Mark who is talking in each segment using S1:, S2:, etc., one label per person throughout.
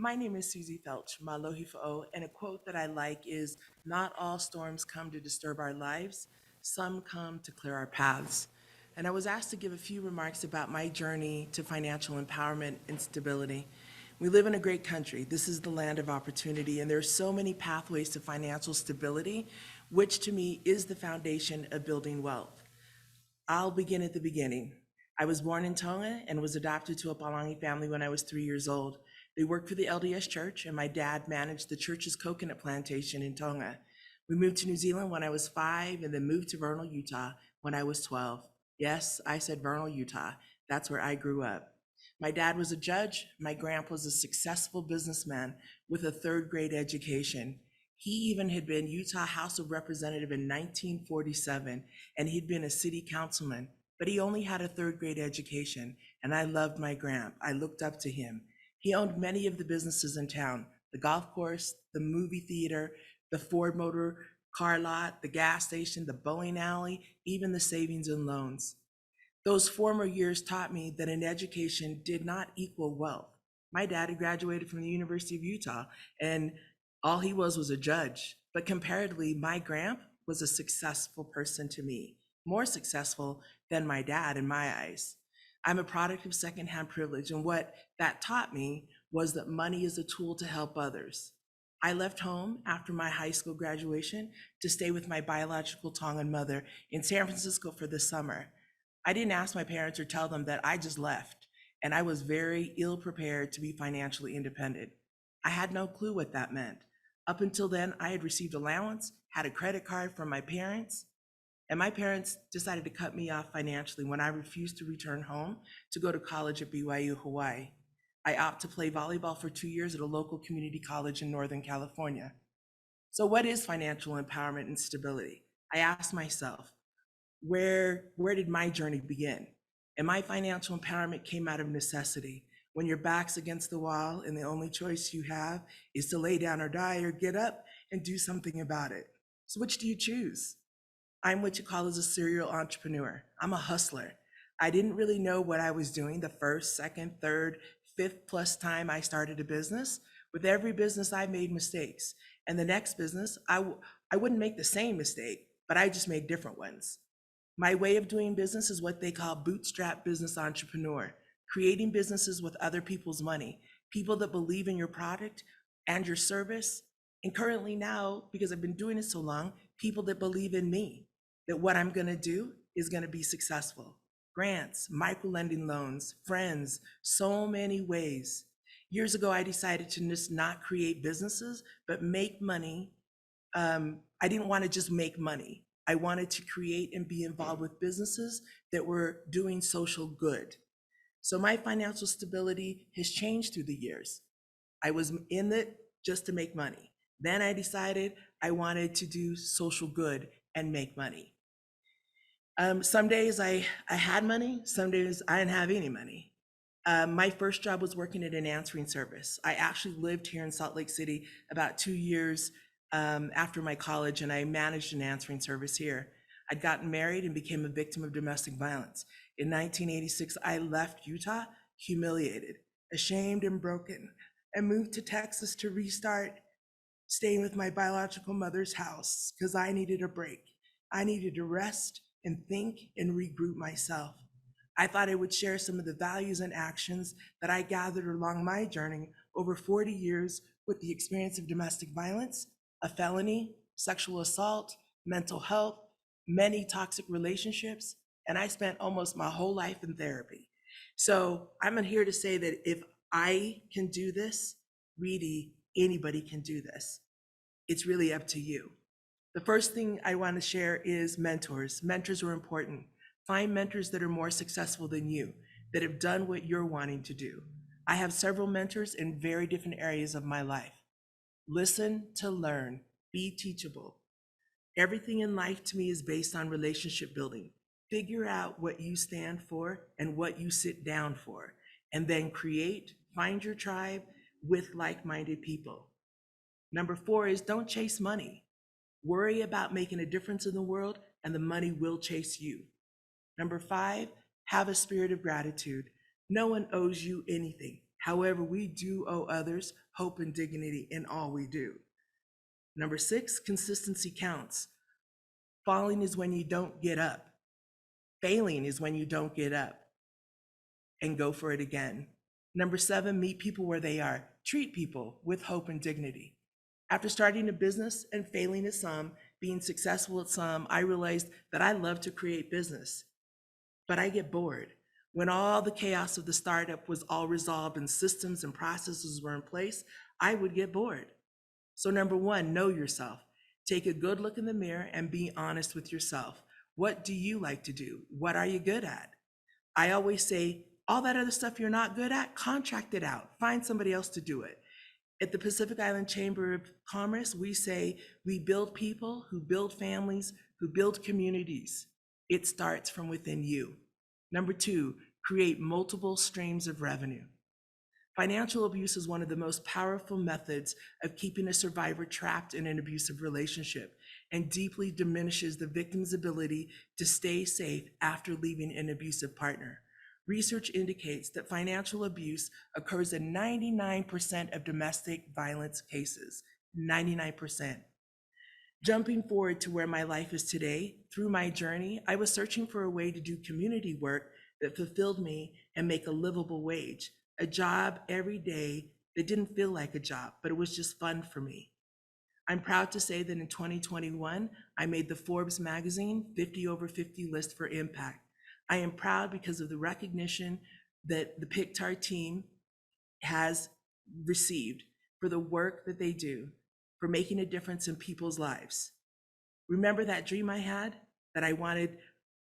S1: My name is Susi Feltch-Malohifo'ou, and a quote that I like is, "Not all storms come to disturb our lives, some come to clear our paths." And I was asked to give a few remarks about my journey to financial empowerment and stability. We live in a great country. This is the land of opportunity, and there are so many pathways to financial stability, which to me is the foundation of building wealth. I'll begin at the beginning. I was born in Tonga and was adopted to a Palangi family when I was 3 years old. They worked for the LDS Church, and my dad managed the church's coconut plantation in Tonga. We moved to New Zealand when I was 5 and then moved to Vernal, Utah when I was 12. Yes, I said Vernal, Utah. That's where I grew up. My dad was a judge. My grandpa was a successful businessman with a third-grade education. He even had been Utah House of Representative in 1947, and he'd been a city councilman, but he only had a third-grade education, and I loved my grandpa. I looked up to him. He owned many of the businesses in town: the golf course, the movie theater, the Ford Motor car lot, the gas station, the bowling alley, even the savings and loans. Those former years taught me that an education did not equal wealth. My dad had graduated from the University of Utah, and all he was a judge. But comparatively, my grandpa was a successful person to me, more successful than my dad in my eyes. I'm a product of secondhand privilege, and what that taught me was that money is a tool to help others. I left home after my high school graduation to stay with my biological Tongan mother in San Francisco for the summer. I didn't ask my parents or tell them that I just left, and I was very ill prepared to be financially independent. I had no clue what that meant. Up until then, I had received allowance, had a credit card from my parents, and my parents decided to cut me off financially when I refused to return home to go to college at BYU, Hawaii. I opted to play volleyball for 2 years at a local community college in Northern California. So what is financial empowerment and stability? I asked myself, where did my journey begin? And my financial empowerment came out of necessity. When your back's against the wall and the only choice you have is to lay down or die or get up and do something about it. So which do you choose? I'm what you call as a serial entrepreneur. I'm a hustler. I didn't really know what I was doing the first, second, third, fifth plus time I started a business. With every business, I made mistakes. And the next business, I wouldn't make the same mistake, but I just made different ones. My way of doing business is what they call bootstrap business entrepreneur, creating businesses with other people's money, people that believe in your product and your service. And currently now, because I've been doing it so long, people that believe in me, that what I'm gonna do is gonna be successful. Grants, micro-lending loans, friends, so many ways. Years ago, I decided to just not create businesses, but make money. I didn't wanna just make money. I wanted to create and be involved with businesses that were doing social good. So my financial stability has changed through the years. I was in it just to make money. Then I decided I wanted to do social good and make money. Some days I had money, some days I didn't have any money. My first job was working at an answering service. I actually lived here in Salt Lake City about 2 years after my college, and I managed an answering service here. I'd gotten married and became a victim of domestic violence. In 1986, I left Utah humiliated, ashamed, and broken, and moved to Texas to restart staying with my biological mother's house because I needed a break. I needed to rest and think and regroup myself. I thought I would share some of the values and actions that I gathered along my journey over 40 years with the experience of domestic violence, a felony, sexual assault, mental health, many toxic relationships, and I spent almost my whole life in therapy. So I'm here to say that if I can do this, really anybody can do this. It's really up to you. The first thing I want to share is mentors. Mentors are important. Find mentors that are more successful than you, that have done what you're wanting to do. I have several mentors in very different areas of my life. Listen to learn, be teachable. Everything in life to me is based on relationship building. Figure out what you stand for and what you sit down for, and then find your tribe with like-minded people. Number 4 is don't chase money. Worry about making a difference in the world and the money will chase you. Number 5, have a spirit of gratitude. No one owes you anything. However, we do owe others hope and dignity in all we do. Number 6, consistency counts. Falling is when you don't get up. Failing is when you don't get up and go for it again. Number 7, meet people where they are. Treat people with hope and dignity. After starting a business and failing at some, being successful at some, I realized that I love to create business, but I get bored. When all the chaos of the startup was all resolved and systems and processes were in place, I would get bored. So number 1, know yourself. Take a good look in the mirror and be honest with yourself. What do you like to do? What are you good at? I always say, all that other stuff you're not good at, contract it out. Find somebody else to do it. At the Pacific Island Chamber of Commerce, we say we build people who build families, who build communities. It starts from within you. Number 2, create multiple streams of revenue. Financial abuse is one of the most powerful methods of keeping a survivor trapped in an abusive relationship and deeply diminishes the victim's ability to stay safe after leaving an abusive partner. Research indicates that financial abuse occurs in 99% of domestic violence cases, 99%. Jumping forward to where my life is today, through my journey, I was searching for a way to do community work that fulfilled me and make a livable wage, a job every day that didn't feel like a job, but it was just fun for me. I'm proud to say that in 2021, I made the Forbes magazine 50 over 50 list for impact. I am proud because of the recognition that the PICTAR team has received for the work that they do, for making a difference in people's lives. Remember that dream I had, that I wanted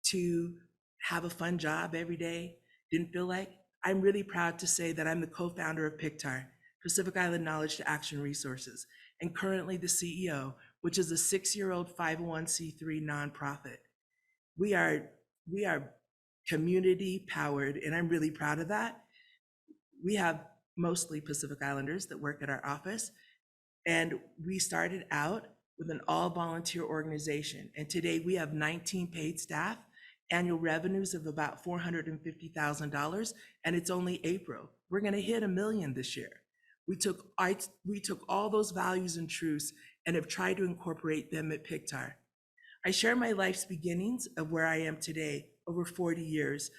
S1: to have a fun job every day, didn't feel like? I'm really proud to say that I'm the co-founder of PICTAR, Pacific Island Knowledge to Action Resources, and currently the CEO, which is a 6-year-old 501c3 nonprofit. We are community powered, and I'm really proud of that. We have mostly Pacific Islanders that work at our office, and we started out with an all volunteer organization. And today we have 19 paid staff, annual revenues of about $450,000, and it's only April. We're gonna hit $1 million this year. We took all those values and truths and have tried to incorporate them at PICTAR. I share my life's beginnings of where I am today, over 40 years,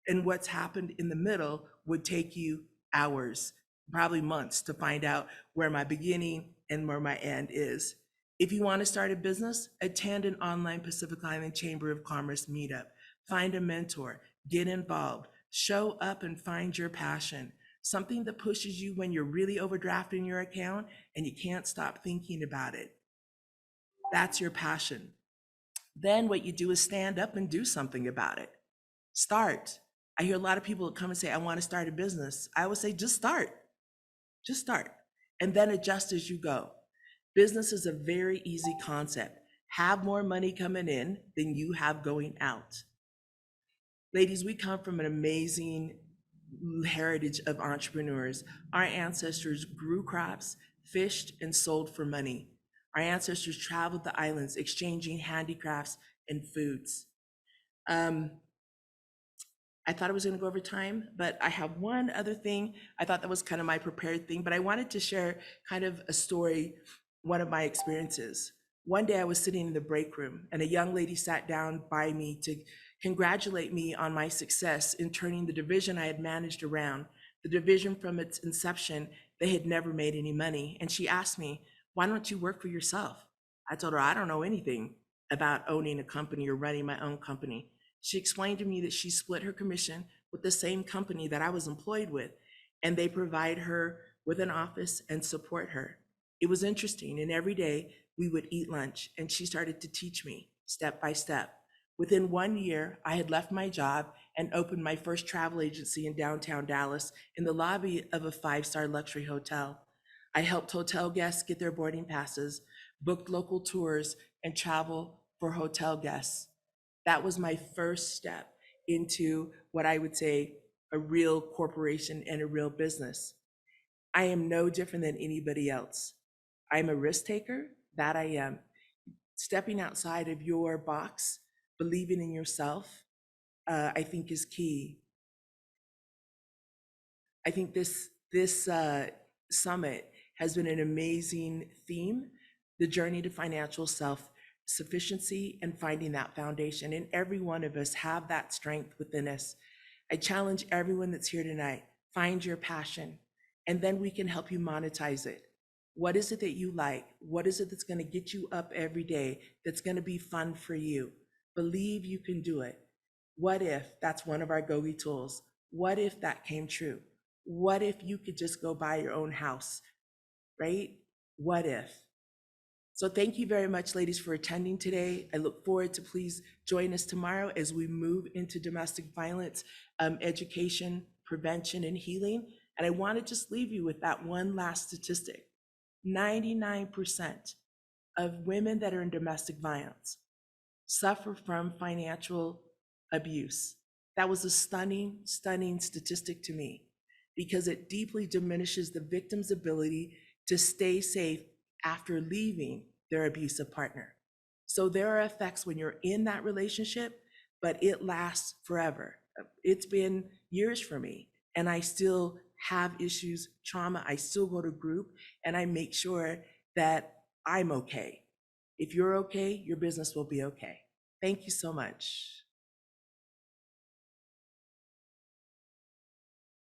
S1: and what's happened in the middle would take you hours, probably months, to find out where my beginning and where my end is. If you want to start a business, attend an online Pacific Island Chamber of Commerce meetup, find a mentor, get involved, show up and find your passion, something that pushes you when you're really overdrafting your account and you can't stop thinking about it. That's your passion. Then what you do is stand up and do something about it. Start. I hear a lot of people that come and say, I want to start a business. I would say, just start, and then adjust as you go. Business is a very easy concept. Have more money coming in than you have going out. Ladies, we come from an amazing heritage of entrepreneurs. Our ancestors grew crops, fished, and sold for money. Our ancestors traveled the islands, exchanging handicrafts and foods. I thought I was gonna go over time, but I have one other thing. I thought that was kind of my prepared thing, but I wanted to share kind of a story, one of my experiences. One day I was sitting in the break room and a young lady sat down by me to congratulate me on my success in turning the division I had managed around. The division from its inception, they had never made any money. And she asked me, why don't you work for yourself? I told her, I don't know anything about owning a company or running my own company. She explained to me that she split her commission with the same company that I was employed with, and they provide her with an office and support her. It was interesting, and every day we would eat lunch, and she started to teach me step by step. Within 1 year, I had left my job and opened my first travel agency in downtown Dallas in the lobby of a 5-star luxury hotel. I helped hotel guests get their boarding passes, booked local tours, and travel for hotel guests. That was my first step into what I would say a real corporation and a real business. I am no different than anybody else. I'm a risk taker, that I am. Stepping outside of your box, believing in yourself, I think is key. I think this summit has been an amazing theme, the journey to financial self-sufficiency and finding that foundation. And every one of us have that strength within us. I challenge everyone that's here tonight, find your passion, and then we can help you monetize it. What is it that you like? What is it that's going to get you up every day, that's going to be fun for you? Believe you can do it. What if that's one of our Gogi tools? What if that came true? What if you could just go buy your own house, right? What if? So thank you very much, ladies, for attending today. I look forward to please join us tomorrow as we move into domestic violence, education, prevention, and healing. And I want to just leave you with that one last statistic. 99% of women that are in domestic violence suffer from financial abuse. That was a stunning, stunning statistic to me because it deeply diminishes the victim's ability to stay safe after leaving their abusive partner. So there are effects when you're in that relationship, but it lasts forever. It's been years for me, and I still have issues, trauma. I still go to group, and I make sure that I'm okay. If you're okay, your business will be okay. Thank you so much.